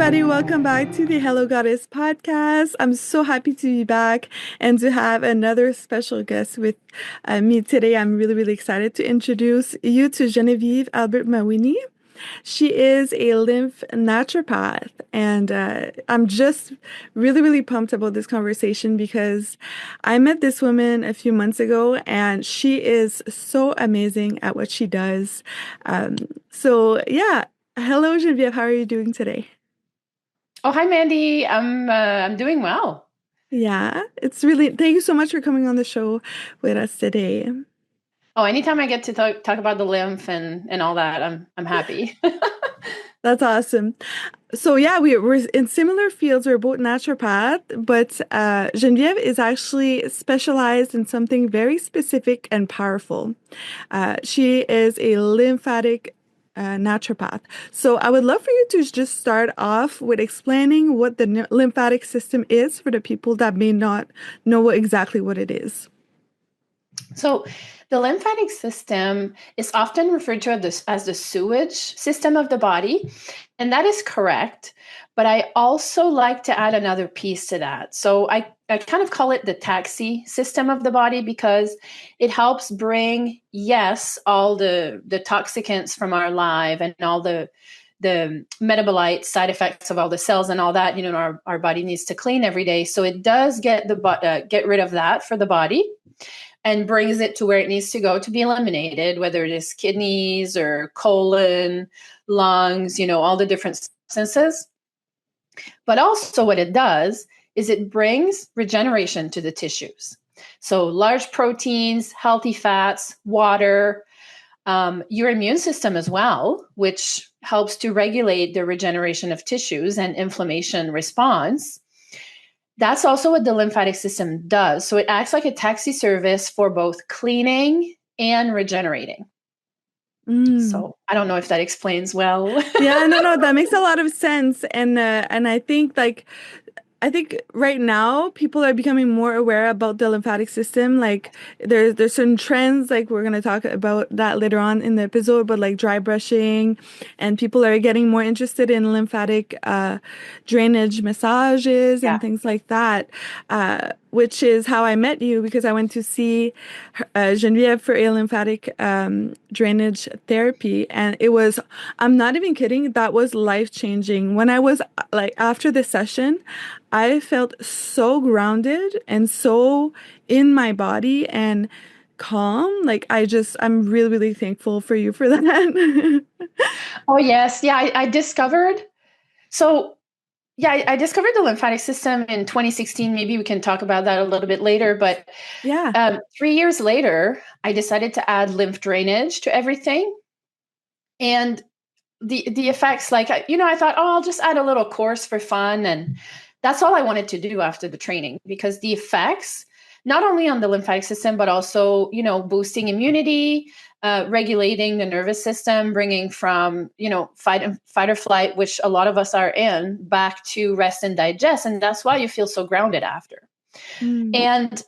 everybody. Welcome back to the Hello Goddess podcast. I'm so happy to be back and to have another special guest with me today. I'm really, really excited to introduce you to Genevieve Albert Mawhinney. She is a lymph naturopath, and I'm just really, really pumped about this conversation because I met this woman a few months ago, and she is so amazing at what she does. Yeah, hello, Genevieve. How are you doing today? Oh, hi, Mandy. I'm doing well. Yeah, it's really, thank you so much for coming on the show with us today. Oh, anytime I get to talk about the lymph and all that, I'm happy. That's awesome. So yeah, we're in similar fields. We're both naturopath, but Genevieve is actually specialized in something very specific and powerful. She is a lymphatic naturopath. So I would love for you to just start off with explaining what the lymphatic system is for the people that may not know exactly what it is. So, the lymphatic system is often referred to as the sewage system of the body, and that is correct. But I also like to add another piece to that. So, I kind of call it the taxi system of the body because it helps bring, yes, all the toxicants from our life and all the metabolites, side effects of all the cells and all that, our body needs to clean every day. So it does get rid of that for the body and brings it to where it needs to go to be eliminated, whether it is kidneys or colon, lungs, all the different substances. But also what it does is it brings regeneration to the tissues. So large proteins, healthy fats, water, your immune system as well, which helps to regulate the regeneration of tissues and inflammation response. That's also what the lymphatic system does. So it acts like a taxi service for both cleaning and regenerating. Mm. So I don't know if that explains well. Yeah, no, that makes a lot of sense, and I think right now people are becoming more aware about the lymphatic system. Like there's certain trends, like we're gonna talk about that later on in the episode, but like dry brushing, and people are getting more interested in lymphatic drainage massages and Yeah. things like that. Which is how I met you because I went to see Genevieve for a lymphatic drainage therapy, and I'm not even kidding, that was life changing. When I was like after the session, I felt so grounded and so in my body and calm. I'm really, really thankful for you for that. Oh, yes. Yeah. I discovered. So, yeah, I discovered the lymphatic system in 2016. Maybe we can talk about that a little bit later. But Yeah. 3 years later, I decided to add lymph drainage to everything. And the effects, like, I thought, oh, I'll just add a little course for fun. And that's all I wanted to do after the training, because the effects, not only on the lymphatic system, but also, boosting immunity, regulating the nervous system, bringing from, fight or flight, which a lot of us are in, back to rest and digest. And that's why you feel so grounded after. Mm. And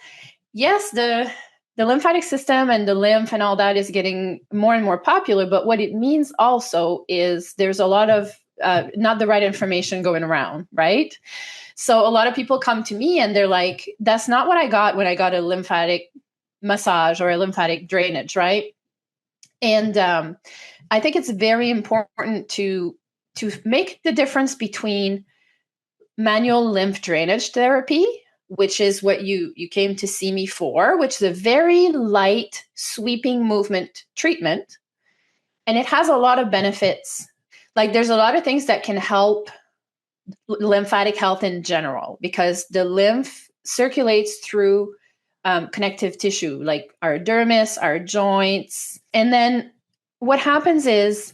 yes, the lymphatic system and the lymph and all that is getting more and more popular. But what it means also is there's a lot of not the right information going around, right? So a lot of people come to me and they're like, that's not what I got when I got a lymphatic massage or a lymphatic drainage, right? And I think it's very important to make the difference between manual lymph drainage therapy, which is what you came to see me for, which is a very light sweeping movement treatment. And it has a lot of benefits. Like there's a lot of things that can help lymphatic health in general, because the lymph circulates through connective tissue, like our dermis, our joints. And then what happens is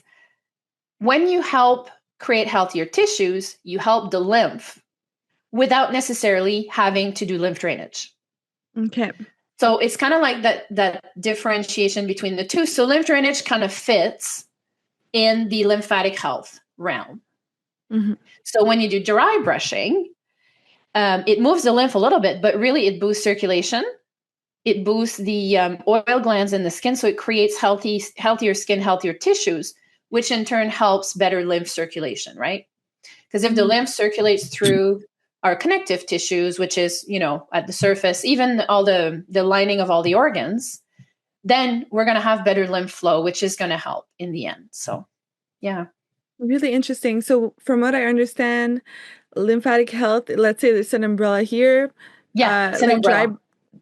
when you help create healthier tissues, you help the lymph without necessarily having to do lymph drainage. Okay. So it's kind of like that differentiation between the two. So lymph drainage kind of fits in the lymphatic health realm. Mm-hmm. So when you do dry brushing, it moves the lymph a little bit, but really it boosts circulation. It boosts the oil glands in the skin, so it creates healthier skin, healthier tissues, which in turn helps better lymph circulation, right? Because if the lymph circulates through our connective tissues, which is, at the surface, even all the lining of all the organs, then we're going to have better lymph flow, which is going to help in the end. So, yeah. Really interesting. So, from what I understand, lymphatic health, let's say there's an umbrella here, Yeah, it's an like dry, umbrella.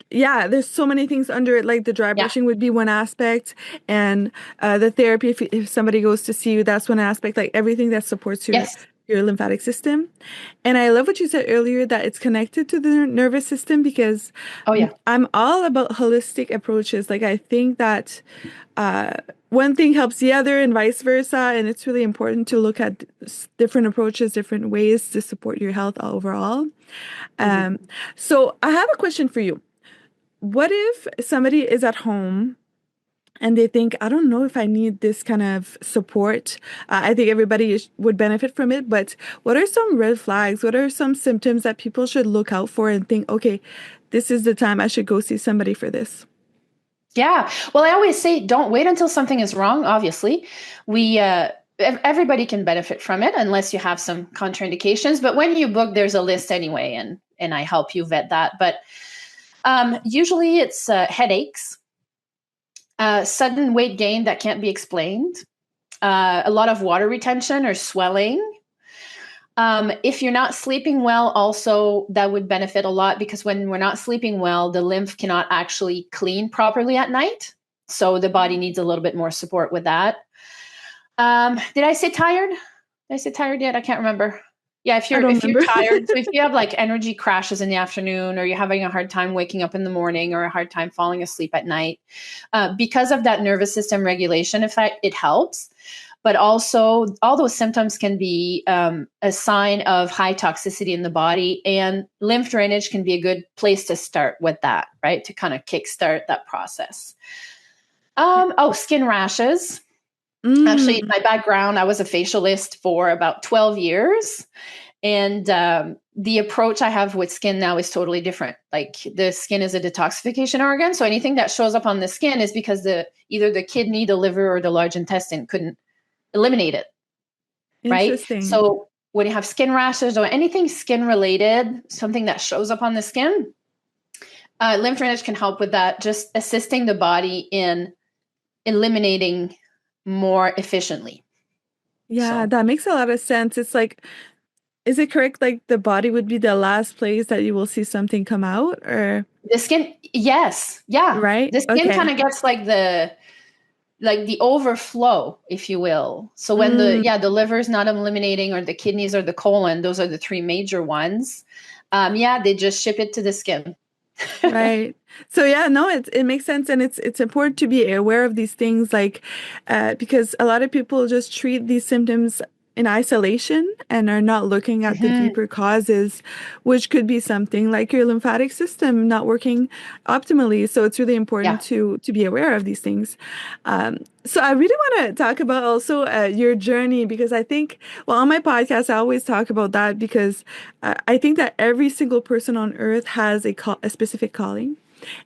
yeah, there's so many things under it. Like the dry Yeah. brushing would be one aspect, and the therapy, if somebody goes to see you, that's one aspect. Like everything that supports Yes. your lymphatic system. And I love what you said earlier that it's connected to the nervous system because Oh, yeah. I'm all about holistic approaches. Like I think that uh, one thing helps the other and vice versa. And it's really important to look at different approaches, different ways to support your health overall. Mhm. Um, so I have a question for you. What if somebody is at home and they think, I don't know if I need this kind of support? I think everybody would benefit from it, but what are some red flags? What are some symptoms that people should look out for and think, okay, this is the time I should go see somebody for this? Yeah. Well, I always say don't wait until something is wrong. Obviously, everybody can benefit from it unless you have some contraindications. But when you book, there's a list anyway, and I help you vet that. But usually it's headaches, sudden weight gain that can't be explained, a lot of water retention or swelling. If you're not sleeping well, also that would benefit a lot because when we're not sleeping well, the lymph cannot actually clean properly at night. So the body needs a little bit more support with that. Did I say tired? Did I say tired yet? I can't remember. Yeah, if I you're don't if you're remember. tired, so if you have like energy crashes in the afternoon, or you're having a hard time waking up in the morning, or a hard time falling asleep at night, because of that nervous system regulation effect, it helps. But also, all those symptoms can be a sign of high toxicity in the body, and lymph drainage can be a good place to start with that, right? To kind of kickstart that process. Skin rashes. Actually, Mm, my background, I was a facialist for about 12 years. And the approach I have with skin now is totally different. Like the skin is a detoxification organ. So anything that shows up on the skin is because either the kidney, the liver, or the large intestine couldn't eliminate it. Right. interesting. So when you have skin rashes or anything skin related, something that shows up on the skin, lymph drainage can help with that, just assisting the body in eliminating more efficiently. Yeah, So that makes a lot of sense. It's like, is it correct? Like the body would be the last place that you will see something come out, or the skin, yes, yeah, right? the skin kind Okay. of gets like the overflow, if you will. So when Mm, the liver is not eliminating, or the kidneys or the colon, those are the three major ones. They just ship it to the skin. right. So yeah, no, it makes sense, and it's important to be aware of these things, like because a lot of people just treat these symptoms in isolation and are not looking at the Mhm. deeper causes, which could be something like your lymphatic system not working optimally. So it's really important Yeah. to be aware of these things. So I really want to talk about also your journey because I think, well, on my podcast, I always talk about that because I think that every single person on earth has a specific calling.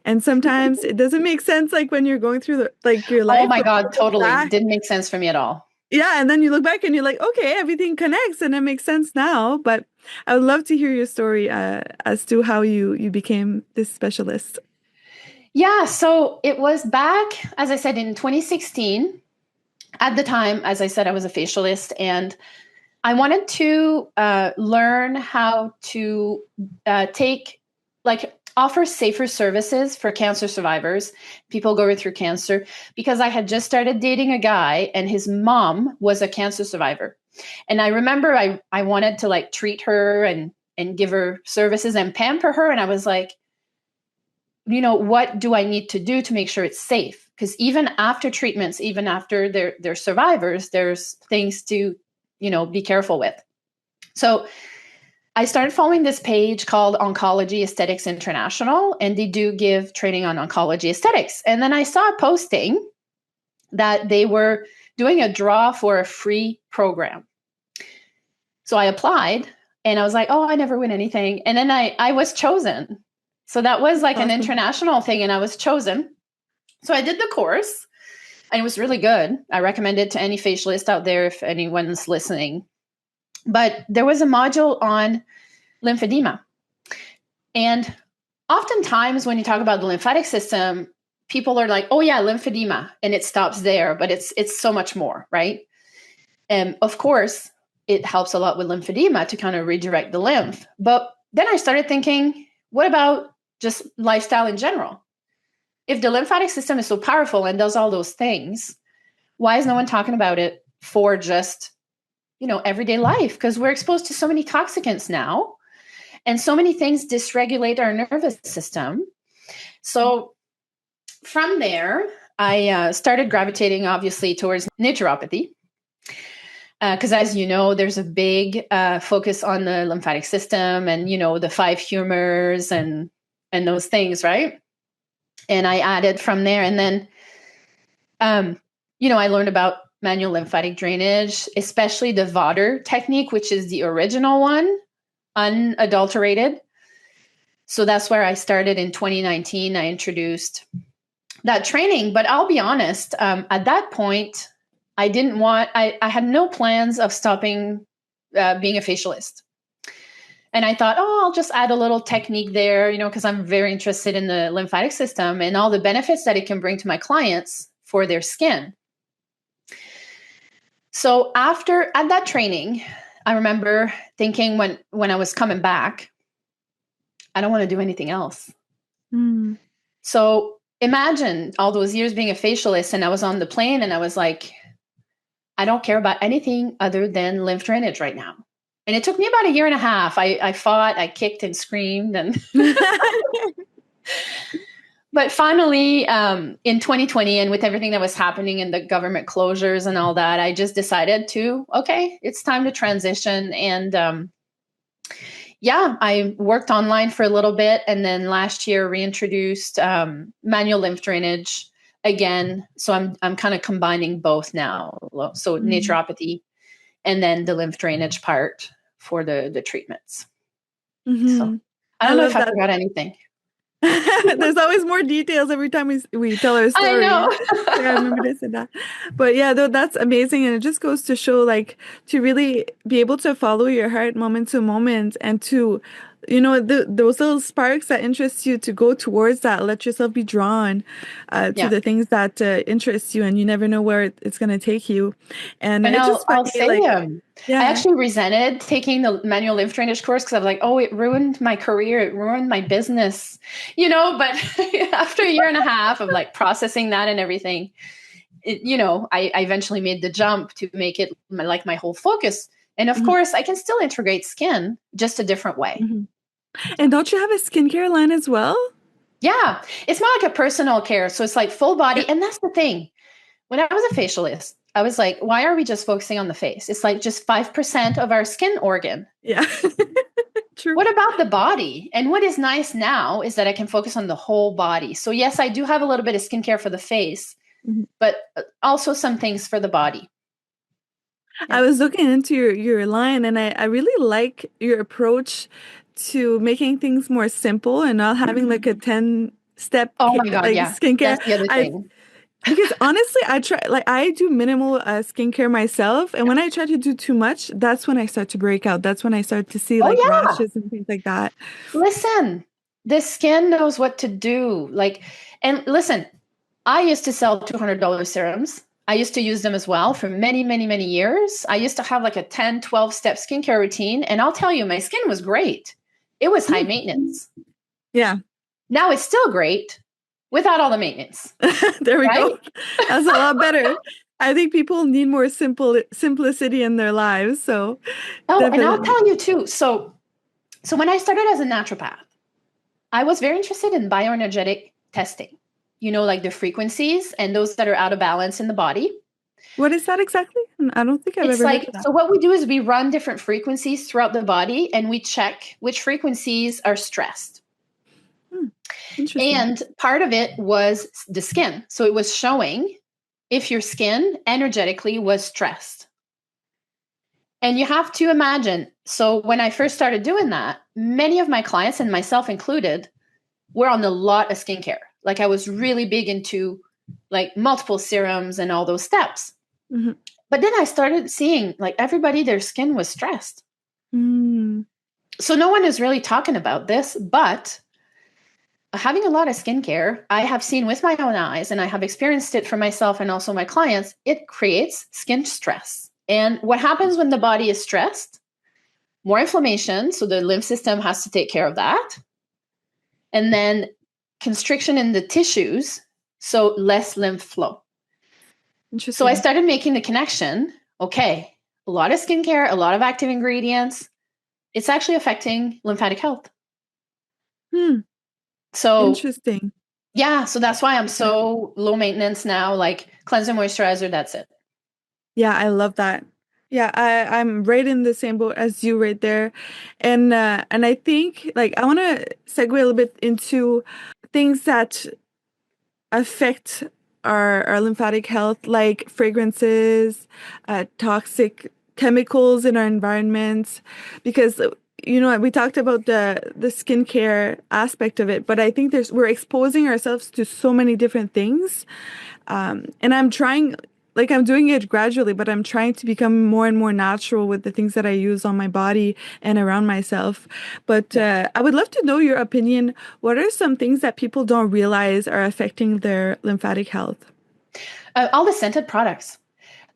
And sometimes it doesn't make sense, like when you're going through like your Oh life, my but God, you look totally. back, Didn't make sense for me at all. yeah, and then you look back and you're like, okay, everything connects and it makes sense now. But I would love to hear your story as to how you became this specialist. Yeah, so it was back, as I said, in 2016. At the time, as I said, I was a facialist, and I wanted to learn how to take, like, offer safer services for cancer survivors, people going through cancer, because I had just started dating a guy, and his mom was a cancer survivor. And I remember I wanted to like treat her and give her services and pamper her. And I was like, what do I need to do to make sure it's safe? Because even after treatments, even after they're survivors, there's things to, be careful with. So I started following this page called Oncology Aesthetics International, and they do give training on oncology aesthetics. And then I saw a posting that they were doing a draw for a free program. So I applied, and I was like, oh, I never win anything. And then I was chosen. So that was like an Awesome. international thing, and I was chosen. So I did the course, and it was really good. I recommend it to any facialist out there if anyone's listening. But there was a module on lymphedema. And oftentimes when you talk about the lymphatic system, people are like, oh yeah, lymphedema, and it stops there, but it's so much more, right? And of course, it helps a lot with lymphedema to kind of redirect the lymph. But then I started thinking, what about just lifestyle in general? If the lymphatic system is so powerful and does all those things, why is no one talking about it for just, everyday life? Because we're exposed to so many toxicants now, and so many things dysregulate our nervous system. So from there, I started gravitating, obviously, towards naturopathy. Because as you know, there's a big focus on the lymphatic system and, the 5 humors and those things, right? And I added from there. And then, I learned about manual lymphatic drainage, especially the Vader technique, which is the original one, unadulterated. So that's where I started in 2019. I introduced that training. But I'll be honest, at that point, I had no plans of stopping being a facialist. And I thought, I'll just add a little technique there, because I'm very interested in the lymphatic system and all the benefits that it can bring to my clients for their skin. So at that training, I remember thinking when I was coming back, I don't want to do anything else. Mm. So imagine all those years being a facialist, and I was on the plane and I was like, I don't care about anything other than lymph drainage right now. And it took me about 1.5 years. I fought, I kicked and screamed. But finally, in 2020, and with everything that was happening and the government closures and all that, I just decided okay, it's time to transition. And I worked online for a little bit. And then last year reintroduced manual lymph drainage again. So I'm kind of combining both now. So naturopathy and then the lymph drainage part for the treatments. Mm-hmm. So I don't know if I forgot anything. There's always more details every time we tell our story. I know. I remember this and that. But yeah, though, that's amazing. And it just goes to show, like, to really be able to follow your heart moment to moment and to, those little sparks that interest you, to go towards that, let yourself be drawn to the things that interest you, and you never know where it's going to take you. And it's just funny, I'll say, I actually resented taking the manual lymph drainage course because I was like, it ruined my career. It ruined my business, but after 1.5 years of like processing that and everything, I eventually made the jump to make it my whole focus. And of course, I can still integrate skin, just a different way. Mm-hmm. And don't you have a skincare line as well? Yeah, it's more like a personal care. So it's like full body. And that's the thing. When I was a facialist, I was like, why are we just focusing on the face? It's like just 5% of our skin organ. Yeah. True. What about the body? And what is nice now is that I can focus on the whole body. So yes, I do have a little bit of skincare for the face, but also some things for the body. Yeah. I was looking into your line, and I really like your approach to making things more simple and not having like a 10-step skincare. That's the other thing. Because honestly, I do minimal skincare myself, and when I try to do too much, that's when I start to break out. That's when I start to see rashes and things like that. Listen, the skin knows what to do. And listen, I used to sell $200 serums. I used to use them as well for many, many, many years. I used to have like a 10, 12-step skincare routine. And I'll tell you, my skin was great. It was high maintenance. Yeah. Now it's still great without all the maintenance. There we go. That's a lot better. I think people need more simplicity in their lives. So, and I'll tell you too. So when I started as a naturopath, I was very interested in bioenergetic testing. Like the frequencies and those that are out of balance in the body. What is that exactly? I don't think I've ever heard of that. So what we do is we run different frequencies throughout the body, and we check which frequencies are stressed. Interesting. And part of it was the skin. So it was showing if your skin energetically was stressed. And you have to imagine, so when I first started doing that, many of my clients, and myself included, were on a lot of skincare. I was really big into multiple serums and all those steps. But But then I started seeing like everybody, their skin was stressed. Mm. So no one is really talking about this, but having a lot of skincare, I have seen with my own eyes, and I have experienced it for myself and also my clients, it creates skin stress. And what happens when the body is stressed? More inflammation. So the lymph system has to take care of that. And then constriction in the tissues. So less lymph flow. So I Interesting. started making the connection. Okay, a lot of skincare, a lot of active ingredients. It's actually affecting lymphatic health. Hmm. So Interesting. yeah, so that's why I'm Yeah. so low maintenance now, like cleanser, moisturizer, that's it. Yeah, I love that. Yeah, I'm right in the same boat as you right there. And I think like I want to segue a little bit into things that affect our lymphatic health, like fragrances, toxic chemicals in our environment, because we talked about the skincare aspect of it, but I think we're exposing ourselves to so many different things. And I'm trying, like I'm doing it gradually, but I'm trying to become more and more natural with the things that I use on my body and around myself. But Yeah. I would love to know your opinion. What are some things that people don't realize are affecting their lymphatic health? All the scented products.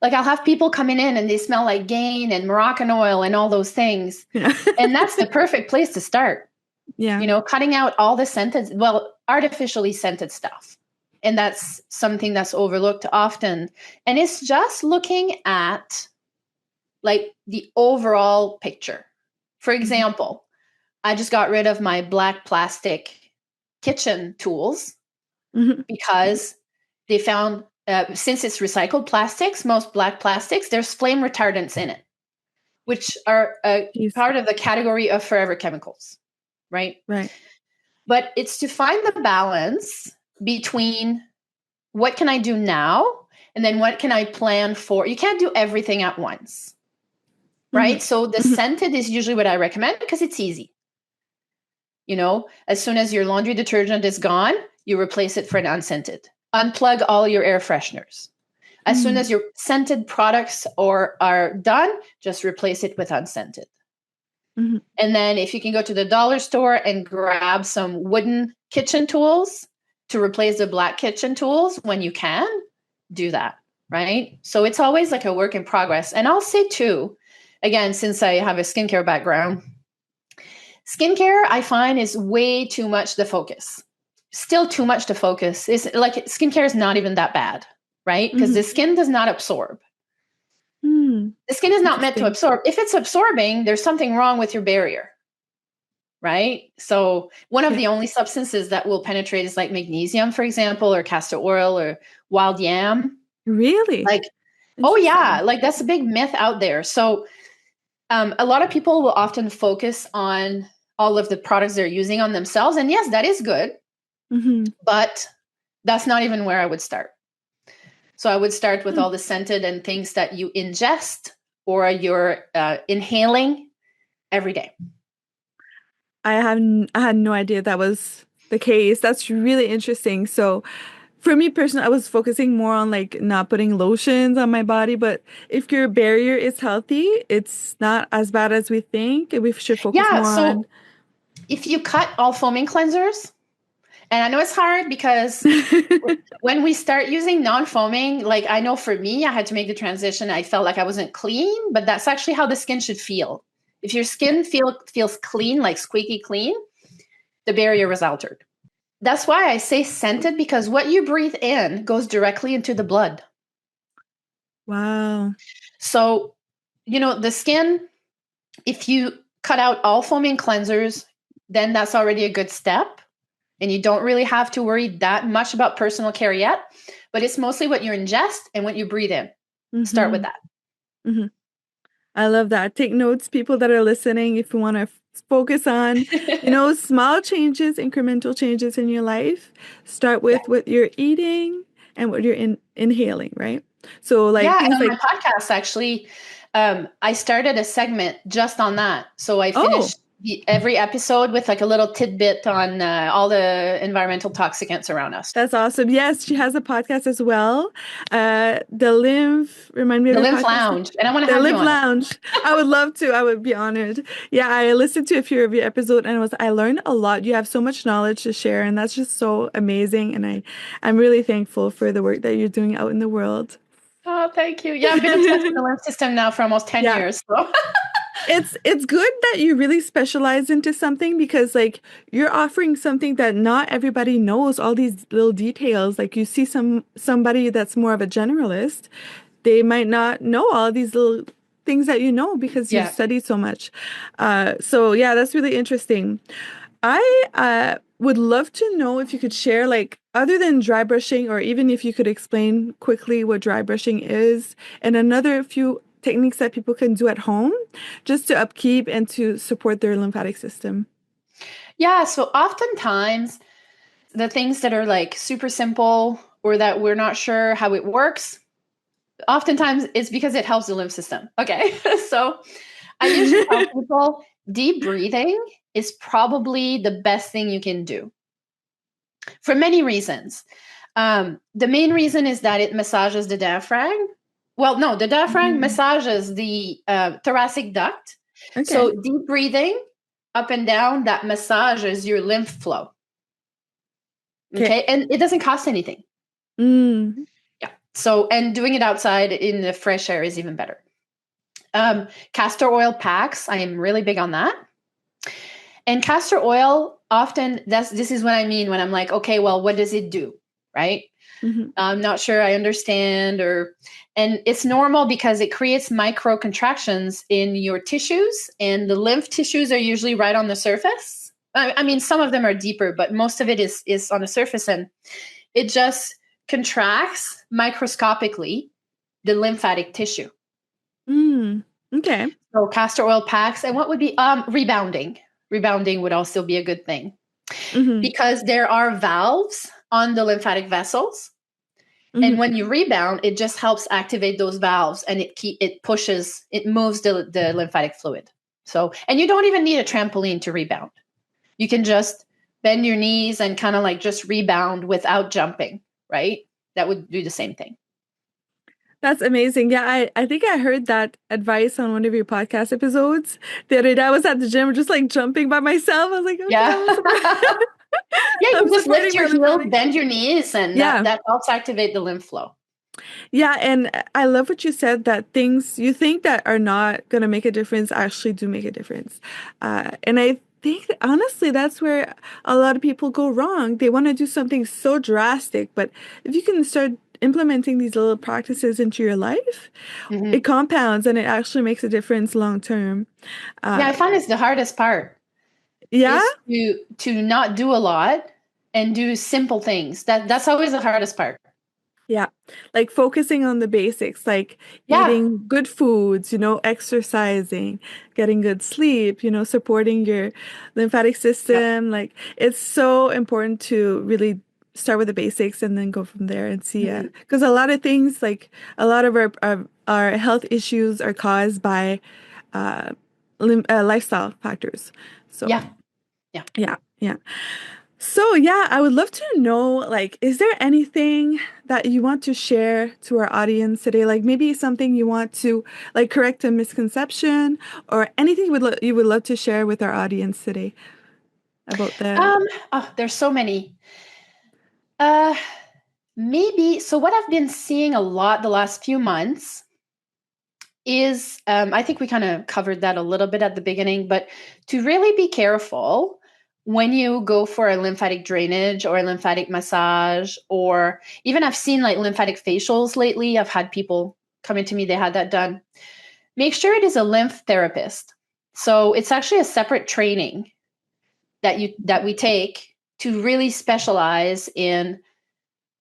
Like I'll have people coming in and they smell like Gain and Moroccan oil and all those things. Yeah. And that's the perfect place to start. Yeah. Cutting out all the scented, well, artificially scented stuff. And that's something that's overlooked often. And it's just looking at like the overall picture. For Mhm. example, I just got rid of my black plastic kitchen tools Mhm. because they found, since it's recycled plastics, most black plastics, there's flame retardants in it, which are a Jeez. part of the category of forever chemicals, right? Right. But it's to find the balance between what can I do now and then what can I plan for. You can't do everything at once, Mhm. right? So the Mhm. scented is usually what I recommend because it's easy. As soon as your laundry detergent is gone, you replace it for an unscented. Unplug all your air fresheners. As soon Mhm. as your scented products are done, just replace it with unscented. Mhm. And then if you can go to the dollar store and grab some wooden kitchen tools to replace the black kitchen tools when you can, do that, right? So it's always like a work in progress. And I'll say too, again, since I have a skincare background, skincare I find is way too much the focus. Still too much to focus. It's like skincare is not even that bad, right? Because Mhm. the skin does not absorb. Hmm. The skin is not meant to Interesting. absorb. If it's absorbing, there's something wrong with your barrier, right? So one of Yeah. the only substances that will penetrate is like magnesium, for example, or castor oil or wild yam. Really? Like, oh yeah, Interesting. like that's a big myth out there. So a lot of people will often focus on all of the products they're using on themselves. And yes, that is good, Mhm. but that's not even where I would start. So I would start with Hmm. all the scented and things that you ingest or you're inhaling every day. I had no idea that was the case. That's really interesting. So, for me personally, I was focusing more on like not putting lotions on my body, but if your barrier is healthy, it's not as bad as we think. We should focus Yeah. more on. So if you cut all foaming cleansers, and I know it's hard because when we start using non-foaming, like I know for me, I had to make the transition. I felt like I wasn't clean, but that's actually how the skin should feel. If your skin feels clean, like squeaky clean, the barrier was altered. That's why I say scented because what you breathe in goes directly into the blood. Wow. So, the skin, if you cut out all foaming cleansers, then that's already a good step. And you don't really have to worry that much about personal care yet, but it's mostly what you ingest and what you breathe in. Start with Hmm. that. Hmm. I love that. Take notes, people that are listening, if you want to focus on, small changes, incremental changes in your life. Start Yeah. with what you're eating and what you're inhaling, right? So like Yeah. And things on my like, podcast, actually, I started a segment just on that. So I oh, finished. every episode with like a little tidbit on all the environmental toxicants around us. That's awesome. Yes, she has a podcast as well. The Lymph, remind me of The your Lymph podcast. Lounge. And I want to The have you Lymph on it. Lounge. I would love to. I would be honored. Yeah, I listened to a few of your episodes and I learned a lot. You have so much knowledge to share, and that's just so amazing. And I'm really thankful for the work that you're doing out in the world. Oh, thank you. Yeah, I've been obsessed with the lymph system now for almost 10 Yeah. years. So. It's good that you really specialize into something because like you're offering something that not everybody knows, all these little details. Like you see somebody that's more of a generalist, they might not know all these little things that you know because you've Yeah. studied so much. So yeah, that's really interesting. I would love to know if you could share, like, other than dry brushing, or even if you could explain quickly what dry brushing is, and another few techniques that people can do at home just to upkeep and to support their lymphatic system. Yeah. So oftentimes the things that are like super simple or that we're not sure how it works, oftentimes it's because it helps the lymph system. Okay. So I usually tell people deep breathing is probably the best thing you can do for many reasons. The main reason is that it massages the diaphragm. Well, no, the diaphragm massages the thoracic duct. Okay. So deep breathing up and down, that massages your lymph flow. Okay. And it doesn't cost anything. Mm. Yeah. So, and doing it outside in the fresh air is even better. Castor oil packs, I am really big on that. And castor oil, often this is what I mean when I'm like, okay, well, what does it do? Right? Mm-hmm. I'm not sure I understand, and it's normal because it creates micro contractions in your tissues, and the lymph tissues are usually right on the surface. I mean, some of them are deeper, but most of it is on the surface, and it just contracts microscopically the lymphatic tissue. Okay. So castor oil packs, and what would be rebounding? Rebounding would also be a good thing because there are valves on the lymphatic vessels. And when you rebound, it just helps activate those valves, and it moves the lymphatic fluid. So, and you don't even need a trampoline to rebound. You can just bend your knees and kind of like just rebound without jumping, right? That would do the same thing. That's amazing. Yeah, I think I heard that advice on one of your podcast episodes. The other day I was at the gym just like jumping by myself. I was like, okay, yeah. Yeah, you just lift your heels, bend your knees, and that helps activate the lymph flow. Yeah, and I love what you said, that things you think that are not going to make a difference actually do make a difference. And I think, honestly, that's where a lot of people go wrong. They want to do something so drastic, but if you can start implementing these little practices into your life, it compounds and it actually makes a difference long term. Yeah, I find it's the hardest part. Yeah. To not do a lot and do simple things. That's always the hardest part. Yeah. Like focusing on the basics, like eating good foods, exercising, getting good sleep, supporting your lymphatic system. Yeah. Like it's so important to really start with the basics and then go from there and see. Because a lot of things, like a lot of our health issues are caused by lifestyle factors. So yeah. So yeah, I would love to know, like, is there anything that you want to share to our audience today? Like maybe something you want to like correct a misconception, or anything you would love to share with our audience today about that? There's so many. Maybe, so what I've been seeing a lot the last few months is, I think we kind of covered that a little bit at the beginning, but to really be careful when you go for a lymphatic drainage or a lymphatic massage, or even I've seen like lymphatic facials lately. I've had people come into me, they had that done. Make sure it is a lymph therapist. So it's actually a separate training that we take to really specialize in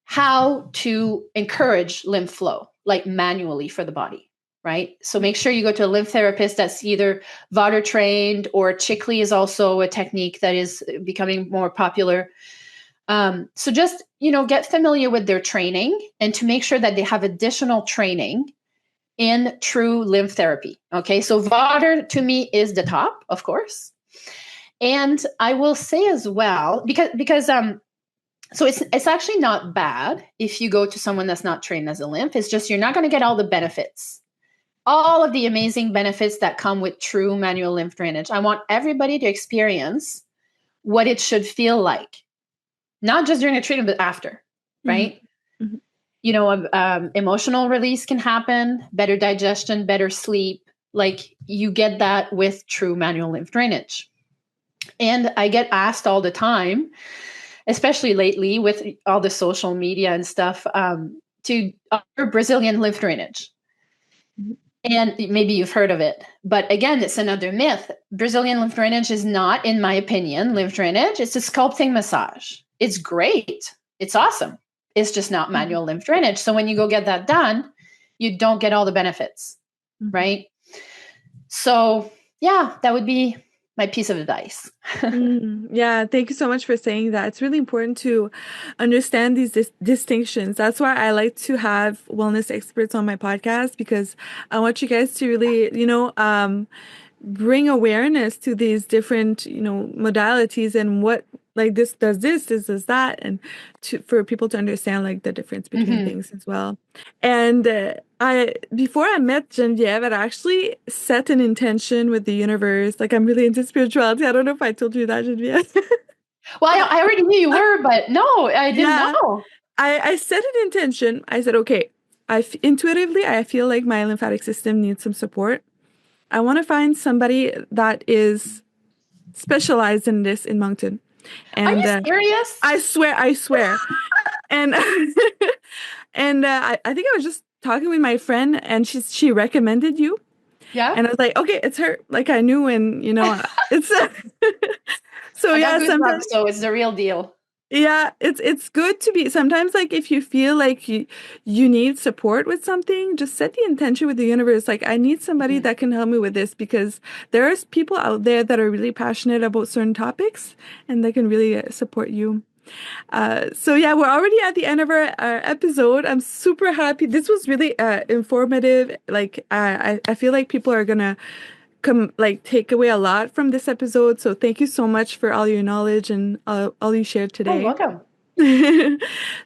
how to encourage lymph flow, like manually for the body. Right. So make sure you go to a lymph therapist that's either Vater trained, or Chikli is also a technique that is becoming more popular. So just, get familiar with their training, and to make sure that they have additional training in true lymph therapy. Okay. So Vater to me is the top, of course. And I will say as well, because so it's actually not bad if you go to someone that's not trained as a lymph. It's just you're not going to get all the benefits, all of the amazing benefits that come with true manual lymph drainage. I want everybody to experience what it should feel like, not just during a treatment, but after, right? Mm-hmm. You know, emotional release can happen, better digestion, better sleep. Like you get that with true manual lymph drainage. And I get asked all the time, especially lately with all the social media and stuff, to offer Brazilian lymph drainage. Mm-hmm. And maybe you've heard of it. But again, it's another myth. Brazilian lymph drainage is not, in my opinion, lymph drainage. It's a sculpting massage. It's great. It's awesome. It's just not manual lymph drainage. So when you go get that done, you don't get all the benefits, right? So yeah, that would be my piece of advice. Yeah, thank you so much for saying that. It's really important to understand these distinctions. That's why I like to have wellness experts on my podcast, because I want you guys to really, bring awareness to these different, modalities and what, like, this does that, and for people to understand like the difference between things as well. And before I met Genevieve, I actually set an intention with the universe. Like, I'm really into spirituality. I don't know if I told you that, Genevieve. Well, I already knew you were, but no, I didn't know. I set an intention. I said, okay, intuitively, I feel like my lymphatic system needs some support. I want to find somebody that is specialized in this in Moncton. And are you serious? I swear. And and I think I was just talking with my friend, and she recommended you. Yeah. And I was like, okay, it's her. Like, I knew, and it's so I got yeah, goosebumps, sometimes. so it's the real deal. Yeah, it's good to be sometimes, like, if you feel like you need support with something, just set the intention with the universe. Like, I need somebody that can help me with this, because there's people out there that are really passionate about certain topics, and they can really support you. So yeah, we're already at the end of our episode. I'm super happy. This was really informative. Like, I feel like people are gonna take away a lot from this episode. So thank you so much for all your knowledge and all you shared Oh, today. welcome.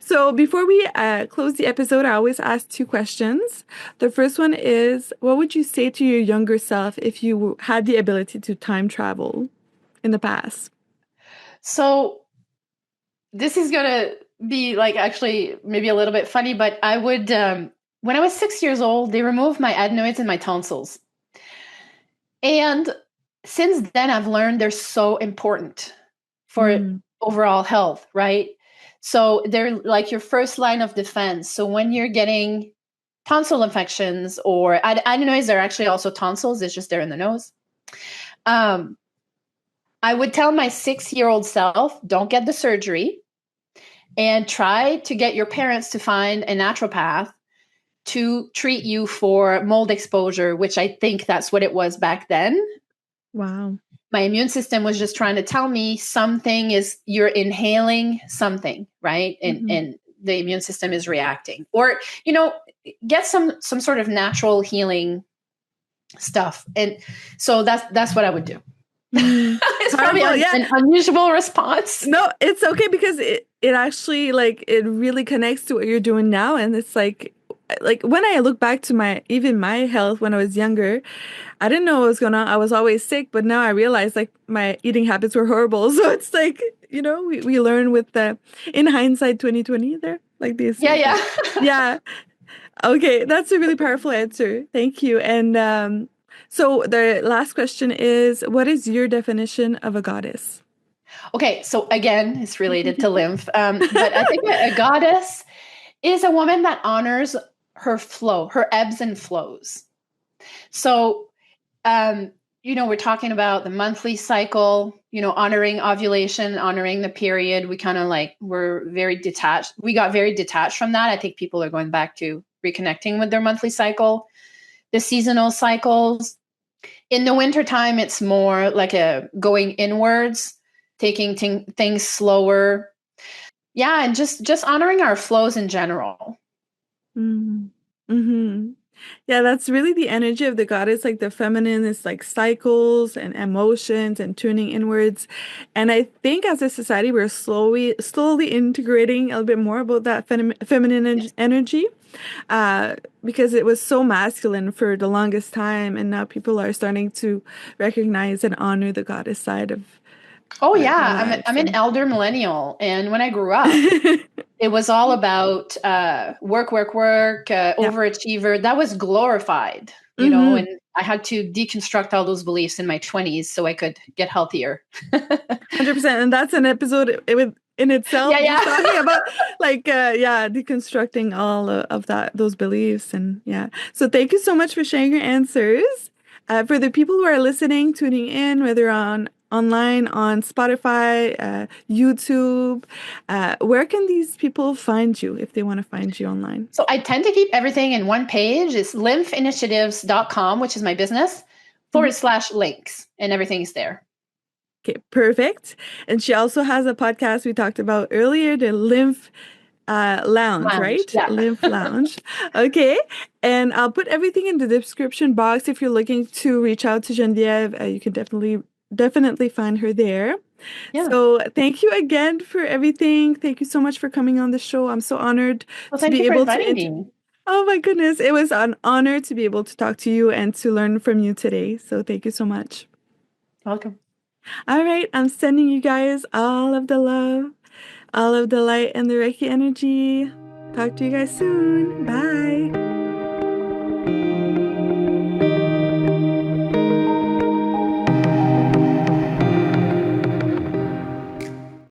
So before we close the episode, I always ask two questions. The first one is, what would you say to your younger self if you had the ability to time travel in the past? So this is going to be like actually maybe a little bit funny, but I would, when I was 6 years old, they removed my adenoids and my tonsils. And since then, I've learned they're so important for overall health, right? So they're like your first line of defense. So when you're getting tonsil infections, or adenoids are actually also tonsils, it's just they're in the nose. I would tell my 6-year-old self, don't get the surgery, and try to get your parents to find a naturopath to treat you for mold exposure, which I think that's what it was back then. Wow. My immune system was just trying to tell me something is, you're inhaling something, right? And the immune system is reacting. Or, get some sort of natural healing stuff. And so that's what I would do. It's probably an unusual response. No, it's okay, because it actually, like, it really connects to what you're doing now. And it's like when I look back to my health when I was younger, I didn't know what was going on. I was always sick, but now I realize, like, my eating habits were horrible. So it's like, we learn with in hindsight 2020 there, like these. Yeah. Yeah. Okay, that's a really powerful answer. Thank you. And so the last question is, what is your definition of a goddess? Okay, so again, it's related to lymph, but I think a goddess is a woman that honors her flow, her ebbs and flows. So, we're talking about the monthly cycle, honoring ovulation, honoring the period. We kind of we're very detached. We got very detached from that. I think people are going back to reconnecting with their monthly cycle. The seasonal cycles. In the wintertime, it's more like a going inwards, taking things slower. Yeah, and just honoring our flows in general. Mm-hmm. Yeah, that's really the energy of the goddess. Like the feminine is like cycles and emotions and tuning inwards. And I think as a society, we're slowly integrating a little bit more about that feminine Yes. energy, uh, because it was so masculine for the longest time, and now people are starting to recognize and honor the goddess side of Oh their yeah, lives. I'm an So, elder millennial, and when I grew up, it was all about work, work, work, yeah. overachiever. That was glorified, you know, Mm-hmm. and I had to deconstruct all those beliefs in my 20s so I could get healthier. 100%. And that's an episode in itself, Yeah, just yeah. talking about like yeah, deconstructing all of that those beliefs. And yeah. So thank you so much for sharing your answers. For the people who are listening, tuning in, whether online on Spotify, YouTube, where can these people find you if they want to find you online? So I tend to keep everything in one page. It's lymphinitiatives.com, which is my business, Mhm. /links, and everything's there. Okay, perfect. And she also has a podcast we talked about earlier, the Lymph Lounge, Lounge. right? Yeah. Lymph Lounge. Okay. And I'll put everything in the description box. If you're looking to reach out to Genevieve, you can definitely find her there. Yeah. So thank you again for everything. Thank you so much for coming on the show. I'm so honored Well, to thank be you for able to inviting me. Oh my goodness. It was an honor to be able to talk to you and to learn from you today. So thank you so much. Welcome. All right. I'm sending you guys all of the love, all of the light and the Reiki energy. Talk to you guys soon. Bye.